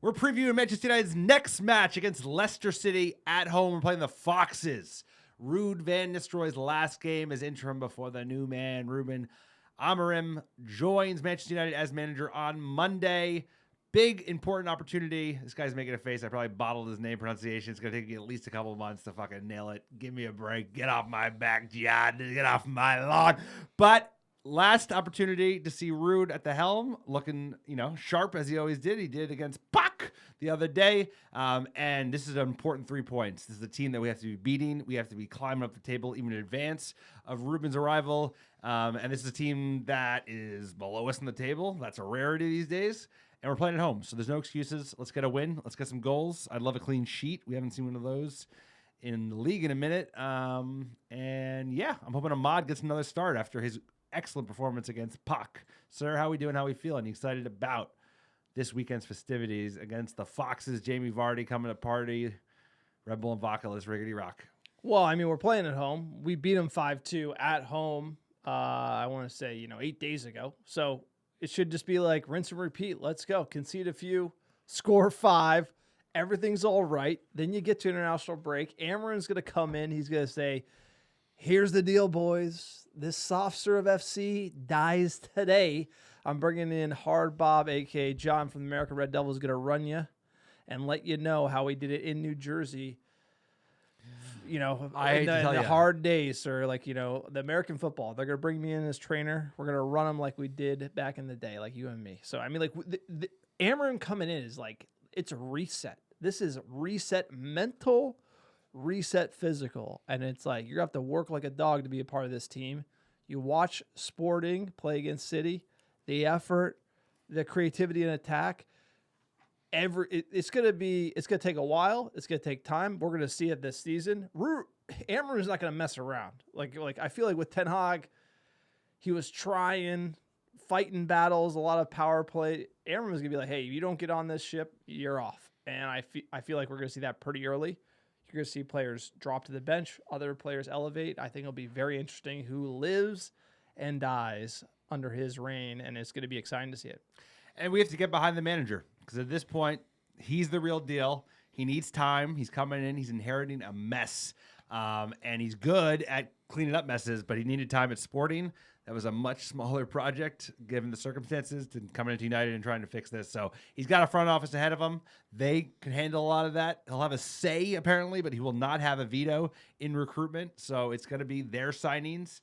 We're previewing Manchester United's next match against Leicester City at home. We're playing the Foxes. Ruud van Nistelrooy's last game as interim before the new man, Ruben Amorim, joins Manchester United as manager on Monday. Big, important opportunity. This guy's making a face. I probably bottled his name pronunciation. It's going to take you at least a couple of months to fucking nail it. Give me a break. Get off my back, Jihad. Get off my lawn. But last opportunity to see Ruud at the helm, looking, sharp as he always did. He did against Puck the other day. And this is an important 3 points. This is a team that we have to be beating. We have to be climbing up the table even in advance of Ruben's arrival. And this is a team that is below us in the table. That's a rarity these days. And we're playing at home, so there's no excuses. Let's get a win. Let's get some goals. I'd love a clean sheet. We haven't seen one of those in the league in a minute. And yeah, I'm hoping Ahmad gets another start after his excellent performance against Puck. Sir, how we doing? How we feeling? You excited about this weekend's festivities against the Foxes? Jamie Vardy coming to party. Red Bull and vodka. Let's riggedy rock. Well, I mean, we're playing at home. We beat them 5-2 at home. I want to say, 8 days ago. So it should just be like rinse and repeat. Let's go. Concede a few, score 5. Everything's all right. Then you get to international break. Amorim's going to come in. He's going to say, here's the deal, boys. This soft serve FC dies today. I'm bringing in Hard Bob, a.k.a. John from the American Red Devils, going to run you and let you know how he did it in New Jersey. In the hard days, or the American football. They're going to bring me in as trainer. We're going to run them like we did back in the day, like you and me. So, I mean, the Amorim coming in is it's a reset. This is reset mental, reset physical. And it's like, you're going to have to work like a dog to be a part of this team. You watch Sporting play against City, the effort, the creativity and attack. It's gonna take a while. It's gonna take time. We're gonna see it this season. Amorim is not gonna mess around. Like I feel like with Ten Hag, he was fighting battles, a lot of power play. Amorim is gonna be like, hey, if you don't get on this ship, you're off. And I feel like we're gonna see that pretty early. You're gonna see players drop to the bench, other players elevate. I think it'll be very interesting who lives and dies under his reign, and it's gonna be exciting to see it. And we have to get behind the manager. Because at this point, he's the real deal. He needs time. He's coming in. He's inheriting a mess. And he's good at cleaning up messes, but he needed time at Sporting. That was a much smaller project, given the circumstances, to coming into United and trying to fix this. So he's got a front office ahead of him. They can handle a lot of that. He'll have a say, apparently, but he will not have a veto in recruitment. So it's going to be their signings.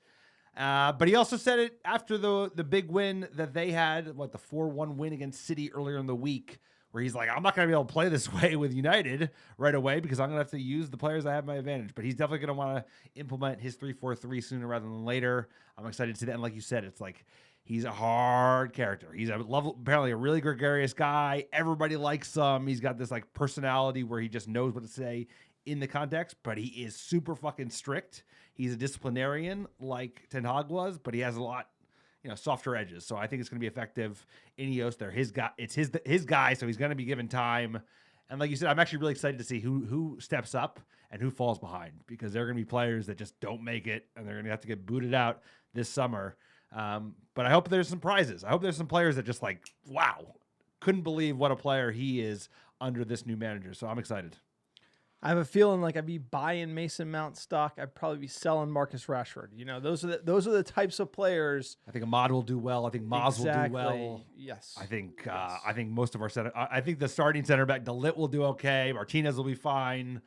But he also said it after the big win that they had, the 4-1 win against City earlier in the week, where he's like, I'm not going to be able to play this way with United right away because I'm going to have to use the players I have my advantage. But he's definitely going to want to implement his 3-4-3 sooner rather than later. I'm excited to see that. And like you said, it's like he's a hard character. He's apparently a really gregarious guy. Everybody likes him. He's got this personality where he just knows what to say in the context, but he is super fucking strict. He's a disciplinarian like Ten Hag was, but he has a lot, softer edges. So I think it's going to be effective. Ineos, they're his guy. It's his guy, so he's going to be given time. And like you said, I'm actually really excited to see who steps up and who falls behind, because there are going to be players that just don't make it, and they're going to have to get booted out this summer. But I hope there's some prizes. I hope there's some players that just wow, couldn't believe what a player he is under this new manager. So I'm excited. I have a feeling like I'd be buying Mason Mount stock. I'd probably be selling Marcus Rashford. Those are the types of players. I think Ahmad will do well. I think Maz will do well. Yes. I think most of our center. I think the starting center back De Ligt will do okay. Martinez will be fine.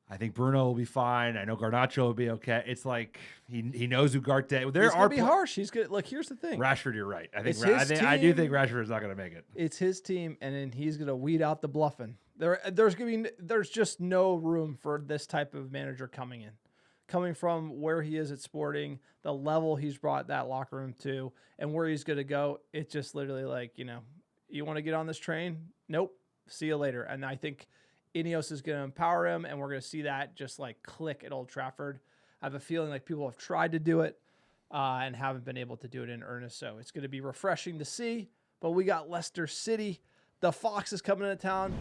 I think Bruno will be fine. I know Garnacho will be okay. It's like he knows Ugarte. He's going to be harsh. He's good. Look, here's the thing. Rashford, you're right. I do think Rashford is not going to make it. It's his team, and then he's going to weed out the bluffing. There's just no room for this type of manager coming from where he is at Sporting, the level he's brought that locker room to, and where he's going to go. It's just literally you want to get on this train? Nope. See you later. And I think Ineos is going to empower him, and we're going to see that just click at Old Trafford. I have a feeling like people have tried to do it and haven't been able to do it in earnest. So it's going to be refreshing to see. But we got Leicester City. The Foxes coming into town.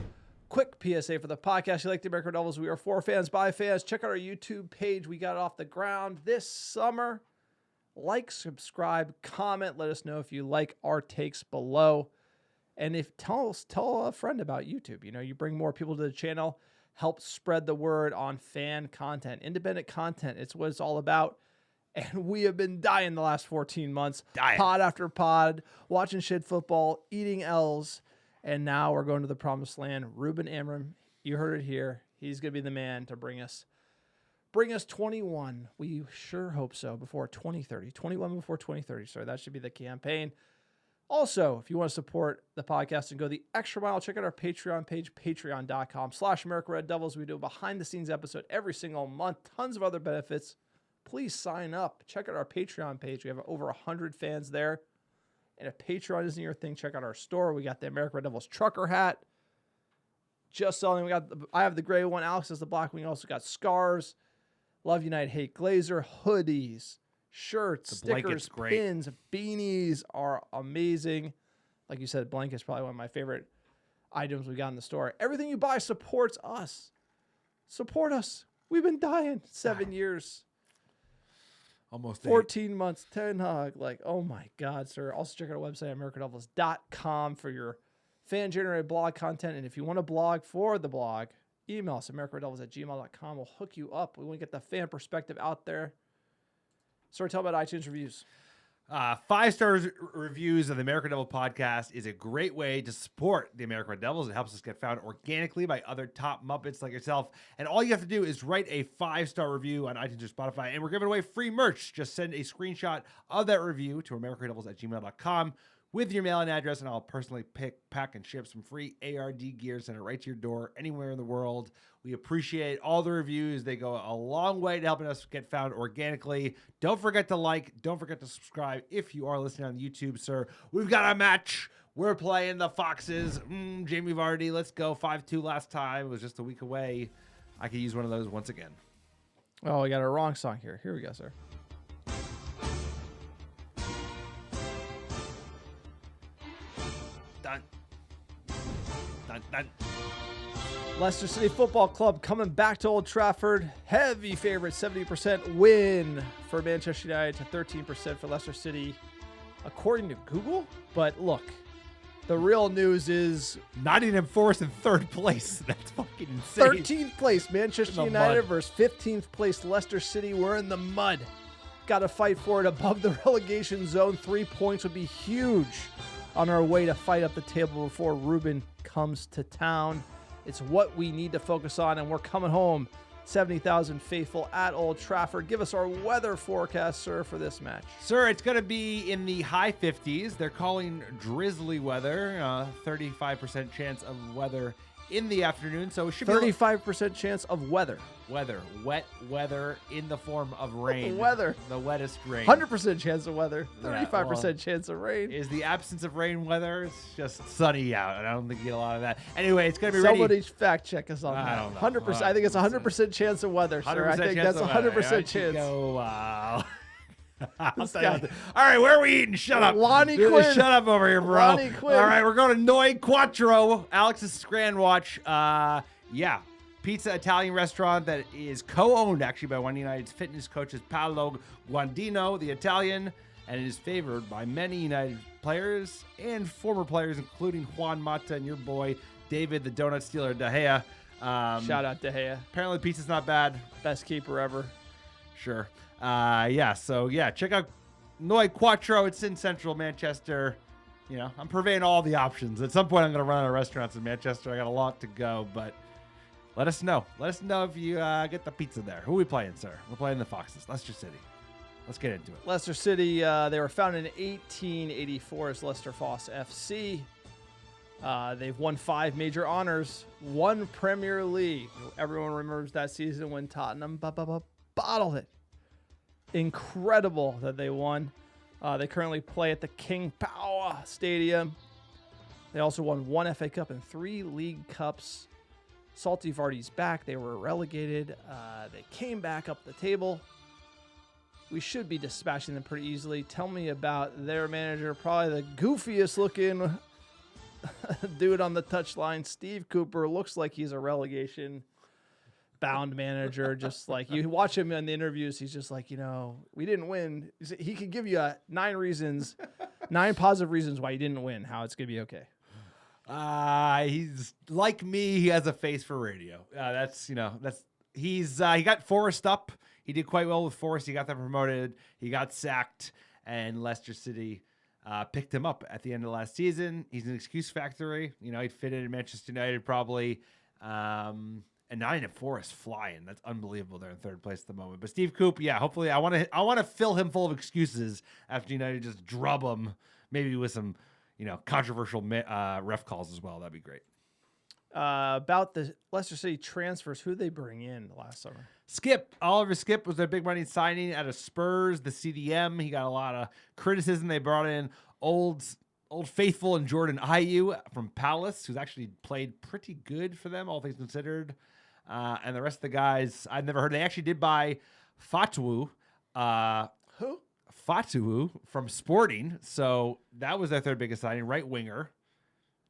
Quick PSA for the podcast. You like the American Devils? We are for fans, by fans. Check out our YouTube page. We got it off the ground this summer. Like, subscribe, comment. Let us know if you like our takes below. And if tell a friend about YouTube. You bring more people to the channel, help spread the word on fan content, independent content. It's what it's all about. And we have been dying the last 14 months, pod after pod, watching shit football, eating L's. And now we're going to the promised land. Ruben Amorim, you heard it here. He's going to be the man to bring us 21. We sure hope so before 2030. 21 before 2030. Sorry, that should be the campaign. Also, if you want to support the podcast and go the extra mile, check out our Patreon page, patreon.com/AmericanRedDevils. We do a behind-the-scenes episode every single month. Tons of other benefits. Please sign up. Check out our Patreon page. We have over 100 fans there. And if Patreon isn't your thing, check out our store. We got the American Red Devils trucker hat. Just selling. I have the gray one. Alex has the black one. We also got scarves. Love United, Hate Glazer, hoodies, shirts, stickers, pins, beanies are amazing. Like you said, blankets probably one of my favorite items we got in the store. Everything you buy supports us. Support us. We've been dying 7 years. Almost 14 months. Ten Hag. Like, oh my God, sir. Also check out our website, americanreddevils.com, for your fan-generated blog content. And if you want to blog for the blog, email us, americanreddevils@gmail.com. We'll hook you up. We want to get the fan perspective out there. So tell about iTunes reviews. 5-star reviews of the American Devil podcast is a great way to support the American Red Devils. It helps us get found organically by other top Muppets like yourself. And all you have to do is write a 5-star review on iTunes or Spotify, and we're giving away free merch. Just send a screenshot of that review to americanreddevils@gmail.com with your mailing address, and I'll personally pick, pack, and ship some free ARD gear, send it right to your door anywhere in the world. We appreciate all the reviews. They go a long way to helping us get found organically. Don't forget to like. Don't forget to subscribe if you are listening on YouTube, sir. We've got a match. We're playing the Foxes. Jamie Vardy, let's go. 5-2 last time. It was just a week away. I could use one of those once again. Oh, we got a wrong song here. Here we go, sir. Dun. Dun, dun. Leicester City Football Club coming back to Old Trafford. Heavy favorite, 70% win for Manchester United to 13% for Leicester City, according to Google. But look, the real news is Nottingham Forest in 3rd place. That's fucking insane. 13th place Manchester United versus 15th place Leicester City. We're in the mud. Got to fight for it above the relegation zone. 3 points would be huge on our way to fight up the table before Ruben comes to town. It's what we need to focus on, and we're coming home. 70,000 faithful at Old Trafford. Give us our weather forecast, sir, for this match. Sir, it's going to be in the high 50s. They're calling drizzly weather. 35% chance of weather in the afternoon. So it should be 35% chance of weather. Wet weather in the form of rain. Weather. The wettest rain. 100% chance of weather. 35% chance of rain. Is the absence of rain weather? It's just sunny out, and I don't think you get a lot of that. Anyway, it's going to be ready. Somebody fact check us on that. I don't know. 100%. I think it's 100% chance of weather, sir. I think that's 100% chance. Go, wow. All right, where are we eating? Shut up. Lonnie Quinn. Shut up over here, bro. Lonnie Quinn. All right, we're going to Noi Quattro, Alex's Scran Watch. Yeah, pizza Italian restaurant that is co-owned actually by one of United's fitness coaches, Paolo Guandino, the Italian, and it is favored by many United players and former players, including Juan Mata and your boy, David, the donut stealer, De Gea. Shout out De Gea. Apparently, pizza's not bad. Best keeper ever. Sure. Check out Noi Quattro. It's in central Manchester. You know, I'm purveying all the options. At some point, I'm going to run out of restaurants in Manchester. I got a lot to go, but let us know. Let us know if you get the pizza there. Who are we playing, sir? We're playing the Foxes, Leicester City. Let's get into it. Leicester City, they were founded in 1884 as Leicester Foss FC. They've won 5 major honors, 1 Premier League. Everyone remembers that season when Tottenham bottled it. Incredible that they won. They currently play at the King Power Stadium. They also won 1 FA Cup and 3 League Cups. Salty Vardy's back. They were relegated. They came back up the table. We should be dispatching them pretty easily. Tell me about their manager, probably the goofiest looking dude on the touchline. Steve Cooper looks like he's a relegation bound manager. Just like you watch him in the interviews, he's just like, we didn't win. He could give you 9 positive reasons why you didn't win, how it's going to be okay. He's like me. He has a face for radio. He got Forrest up. He did quite well with Forrest. He got them promoted. He got sacked, and Leicester City picked him up at the end of last season. He's an excuse factory. He'd fit in Manchester United probably. And Nottingham Forest flying. That's unbelievable. They're in third place at the moment. But Steve Coop, yeah, hopefully I want to fill him full of excuses after United just drub him, maybe with some controversial ref calls as well. That'd be great. About the Leicester City transfers, who they bring in last summer? Oliver Skip was their big money signing out of Spurs, the CDM. He got a lot of criticism. They brought in Old Faithful and Jordan Ayew from Palace, who's actually played pretty good for them, all things considered. And the rest of the guys, I've never heard. They actually did buy Fatuwu. Who? Fatuwu from Sporting. So that was their third biggest signing, right winger.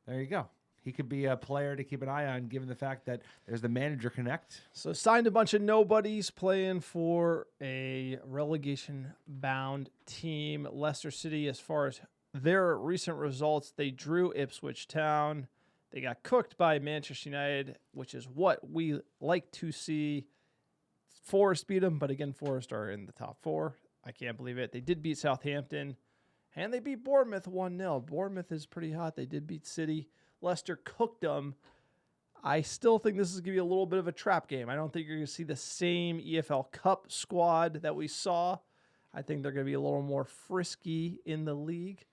There you go. He could be a player to keep an eye on, given the fact that there's the manager connect. So signed a bunch of nobodies playing for a relegation-bound team. Leicester City, as far as their recent results, they drew Ipswich Town. They got cooked by Manchester United, which is what we like to see. Forest beat them, but again, Forest are in the top 4. I can't believe it. They did beat Southampton, and they beat Bournemouth 1-0. Bournemouth is pretty hot. They did beat City. Leicester cooked them. I still think this is going to be a little bit of a trap game. I don't think you're going to see the same EFL Cup squad that we saw. I think they're going to be a little more frisky in the league.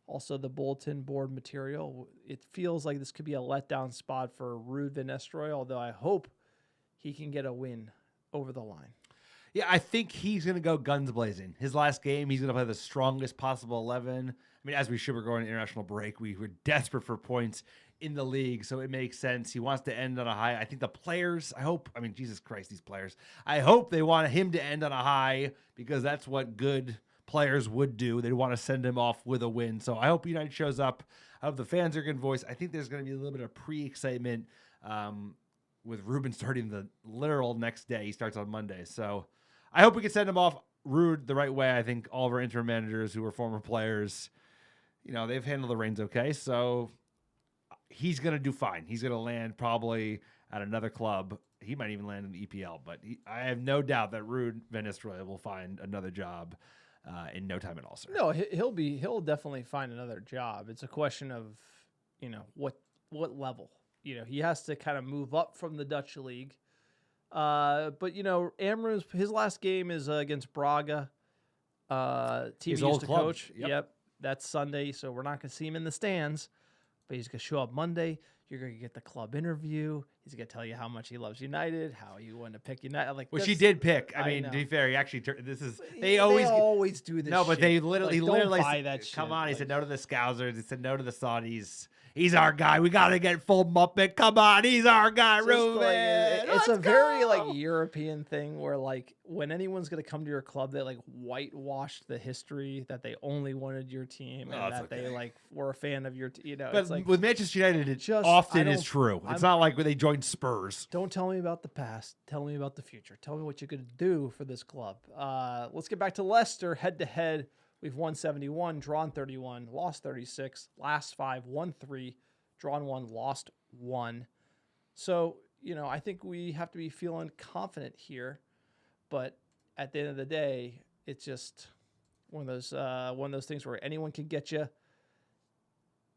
Also, the bulletin board material. It feels like this could be a letdown spot for Ruud van Nistelrooy, although I hope he can get a win over the line. Yeah, I think he's going to go guns blazing. His last game, he's going to play the strongest possible 11. I mean, as we should, we're going to international break. We were desperate for points in the league, so it makes sense. He wants to end on a high. I think the players, Jesus Christ, these players. I hope they want him to end on a high because that's what good players would do. They want to send him off with a win. So I hope United shows up. I hope the fans are good voice. I think there's going to be a little bit of pre-excitement with Ruben starting the literal next day. He starts on Monday. So I hope we can send him off Ruud the right way. I think all of our interim managers who were former players, they've handled the reins okay. So he's going to do fine. He's going to land probably at another club. He might even land in the EPL. But I have no doubt that Ruud van Nistelrooy will find another job in no time at all, sir. No, he'll definitely find another job. It's a question of, what level. He has to kind of move up from the Dutch league. But Amorim's his last game is against Braga. Team his he old used to club. coach. Yep, that's Sunday, so we're not gonna see him in the stands. But he's gonna show up Monday. You're gonna get the club interview. He's gonna tell you how much he loves United, how he wanted to pick United. Which he did pick. I mean, to be fair, he actually they always do this. No, but shit. they literally don't buy that shit. Come on, he said no to the Scousers. He said no to the Saudis. He's our guy. We got to get full Muppet. Come on. He's our guy, Ruben. It's a very European thing where when anyone's going to come to your club, they whitewashed the history that they only wanted your team and that they were a fan of your team. But with Manchester United, it just often is true. It's not like when they joined Spurs. Don't tell me about the past. Tell me about the future. Tell me what you're going to do for this club. Let's get back to Leicester head-to-head. We've won 71, drawn 31, lost 36, last 5, won 3, drawn 1, lost 1. So, I think we have to be feeling confident here. But at the end of the day, it's just one of those things where anyone can get you.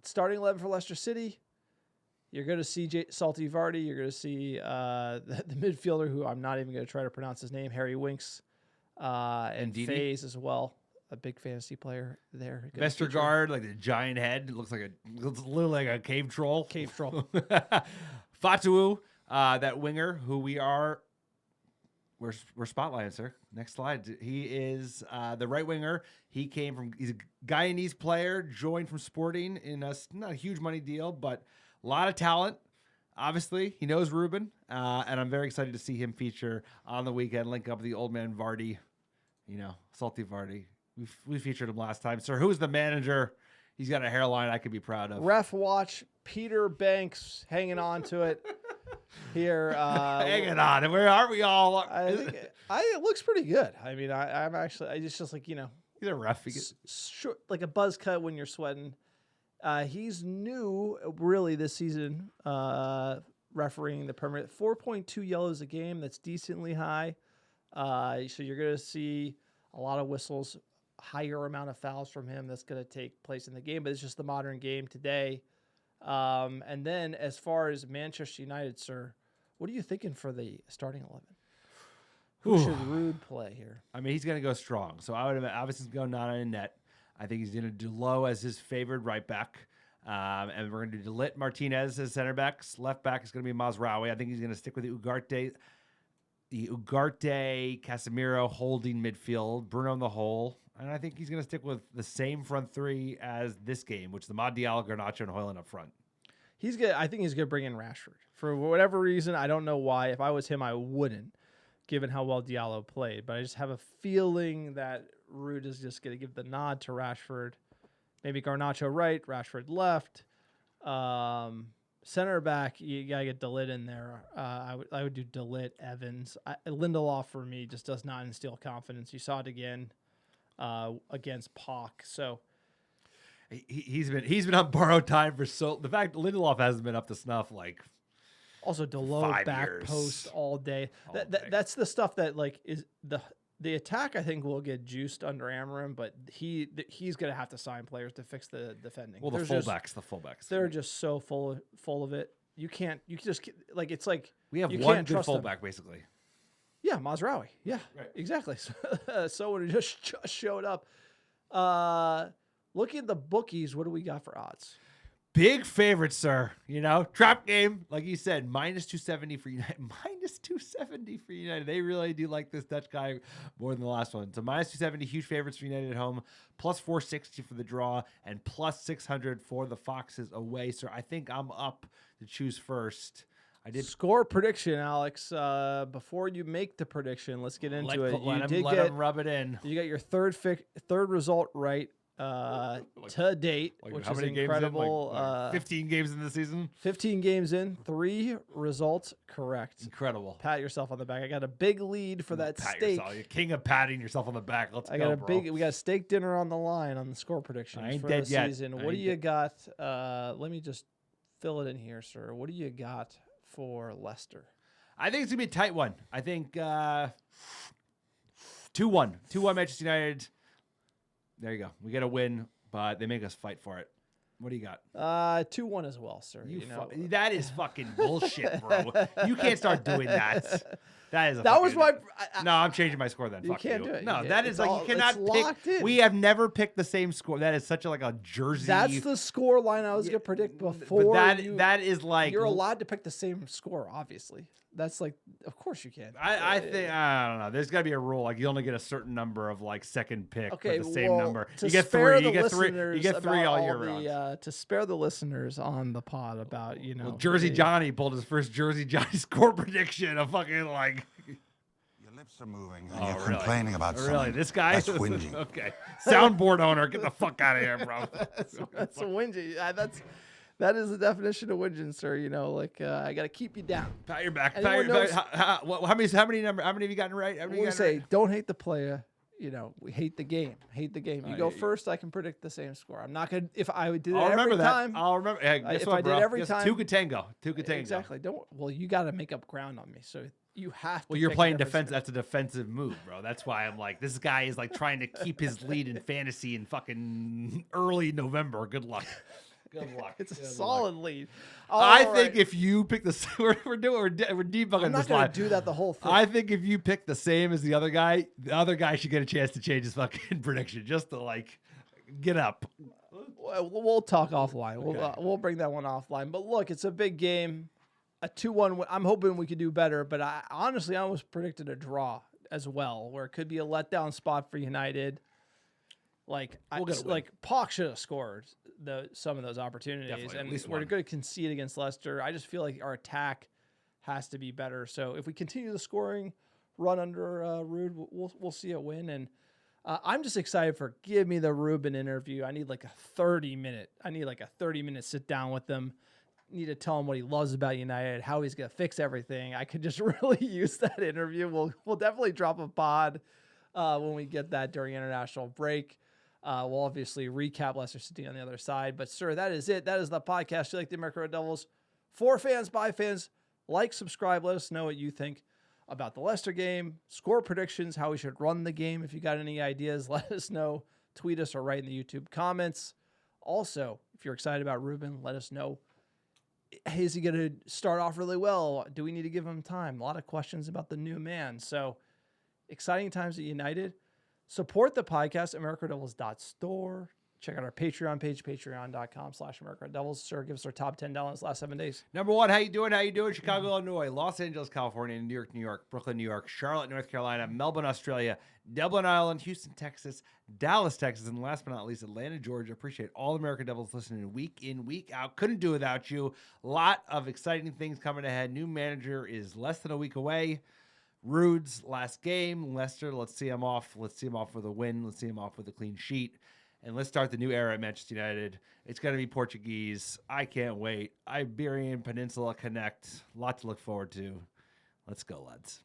Starting 11 for Leicester City, you're going to see Salty Vardy. You're going to see the midfielder, who I'm not even going to try to pronounce his name, Harry Winks, and Faze as well. A big fantasy player there. Vestergaard, like the giant head, looks literally like a cave troll. Fatuwu, that winger who we're spotlighting, sir. Next slide. He is the right winger. He's a Guyanese player, joined from Sporting in not a huge money deal, but a lot of talent. Obviously, he knows Ruben, and I'm very excited to see him feature on the weekend. Link up with the old man Vardy, Salty Vardy. We featured him last time. Sir, who's the manager? He's got a hairline I could be proud of. Ref watch. Peter Banks hanging on to it here. Hanging on. Where are we all? I think it looks pretty good. I mean, I'm actually, I just like, He's a ref. Short, like a buzz cut when you're sweating. He's new, really, this season, refereeing the Premier. 4.2 yellows a game. That's decently high. So you're going to see a lot of whistles, higher amount of fouls from him. That's going to take place in the game, but it's just the modern game today. And then as far as Manchester United, sir, what are you thinking for the starting 11? Who should Ruud play here? I mean, he's going to go strong. So I would have obviously go Nana in net. I think he's going to do Lowe as his favored right back. And we're going to do Delit Martinez as center backs. Left back is going to be Mazraoui. I think he's going to stick with the Ugarte, Casemiro holding midfield, Bruno in the hole. And I think he's going to stick with the same front three as this game, which is the Amad Diallo, Garnacho, and Højlund up front. He's good. I think he's going to bring in Rashford. For whatever reason, I don't know why. If I was him, I wouldn't, given how well Diallo played. But I just have a feeling that Ruud is just going to give the nod to Rashford. Maybe Garnacho right, Rashford left. Center back, you got to get Delit in there. I would do Delit, Evans. Lindelof, for me, just does not instill confidence. You saw it again against POC. So he's been on borrowed time for the fact that Lindelof hasn't been up to snuff, like, also Delow back years. Post all day. That's the stuff that, like, is the attack. I think will get juiced under Amorim, but he's gonna have to sign players to fix the defending. Well, the fullbacks, they're just so full of it. You just like, it's like we have one good fullback basically. Yeah, Mazraoui. Yeah, right. Exactly. Someone who just showed up. Looking at the bookies, what do we got for odds? Big favorite, sir. Trap game, like you said, minus 270 for United. Minus 270 for United. They really do like this Dutch guy more than the last one. So minus 270, huge favorites for United at home. Plus 460 for the draw and plus 600 for the Foxes away. Sir, I think I'm up to choose first. I did score prediction, Alex. Before you make the prediction, let's get into it. Let him rub it in. You got your third result right. To date, which is incredible. 15 games in the season. 15 games in, 3 results correct. Incredible. Pat yourself on the back. I got a big lead for that steak. You're king of patting yourself on the back. We got a steak dinner on the line on the score predictions. I ain't for dead the yet. Season. What do you got? Let me just fill it in here, sir. What do you got for Leicester? I think it's gonna be a tight one. I think 2-1 Manchester United. There you go. We get a win, but they make us fight for it. What do you got? 2-1 as well, sir. That is fucking bullshit, bro. You can't start doing that. No, I'm changing my score then. You can't do it. No, that is like you cannot pick. We have never picked the same score. That is such a jersey. That's the score line I was gonna predict before. But that is like you're allowed to pick the same score. Obviously, that's like, of course you can. I think I don't know. There's got to be a rule. Like you only get a certain number of second pick for the same number. You get 3. You get 3. You get 3 all year round. To spare the listeners on the pod about Jersey Johnny pulled his first Jersey Johnny score prediction. A fucking like. Your lips are moving and you're complaining about something. Really, this guy? That's whinging. Okay, soundboard owner, get the fuck out of here, bro. That's whinging. That is the definition of whinging, sir. I got to keep you down. Pat your back. How many have you gotten right? We say don't hate the player. We hate the game. Hate the game. You go first, I can predict the same score. I'm not gonna. If I did it every time, I'll remember. Hey, if I did every time, 2 could tango. 2 could tango. Exactly. You got to make up ground on me. So you have to. Well, you're playing defense. That's a defensive move, bro. That's why I'm like, this guy is trying to keep his lead in fantasy in fucking early November. Good luck. Good luck. It's a solid lead. I think if you pick we're debugging this line. I'm not going to do that the whole thing. I think if you pick the same as the other guy should get a chance to change his fucking prediction just to get up. We'll talk offline. Okay. We'll bring that one offline. But look, it's a big game. A 2-1. I'm hoping we could do better, but I almost predicted a draw as well, where it could be a letdown spot for United. Pauk should have scored some of those opportunities, and we're going to concede against Leicester. I just feel like our attack has to be better. So if we continue the scoring run under Ruud, we'll see a win. And I'm just excited for give me the Ruben interview. I need a 30-minute sit down with him. Need to tell him what he loves about United, how he's going to fix everything. I could just really use that interview. We'll definitely drop a pod when we get that during international break. We'll obviously recap Leicester City on the other side. But, sir, that is it. That is the podcast. You like the American Red Devils? For fans, by fans. Like, subscribe. Let us know what you think about the Leicester game. Score predictions, how we should run the game. If you got any ideas, let us know. Tweet us or write in the YouTube comments. Also, if you're excited about Ruben, let us know. Is he going to start off really well? Do we need to give him time? A lot of questions about the new man. So, exciting times at United. Support the podcast, americanreddevils.store. Check out our Patreon page, patreon.com/americanreddevils. Sir, give us our top 10 down last 7 days. Number 1, how you doing? How you doing? Chicago, Illinois, Los Angeles, California, New York, New York, Brooklyn, New York, Charlotte, North Carolina, Melbourne, Australia, Dublin, Ireland, Houston, Texas, Dallas, Texas, and last but not least, Atlanta, Georgia. Appreciate all American Devils listening week in, week out. Couldn't do without you. A lot of exciting things coming ahead. New manager is less than a week away. Ruud's last game. Leicester, let's see him off. Let's see him off with a win. Let's see him off with a clean sheet. And let's start the new era at Manchester United. It's going to be Portuguese. I can't wait. Iberian Peninsula Connect. A lot to look forward to. Let's go, lads.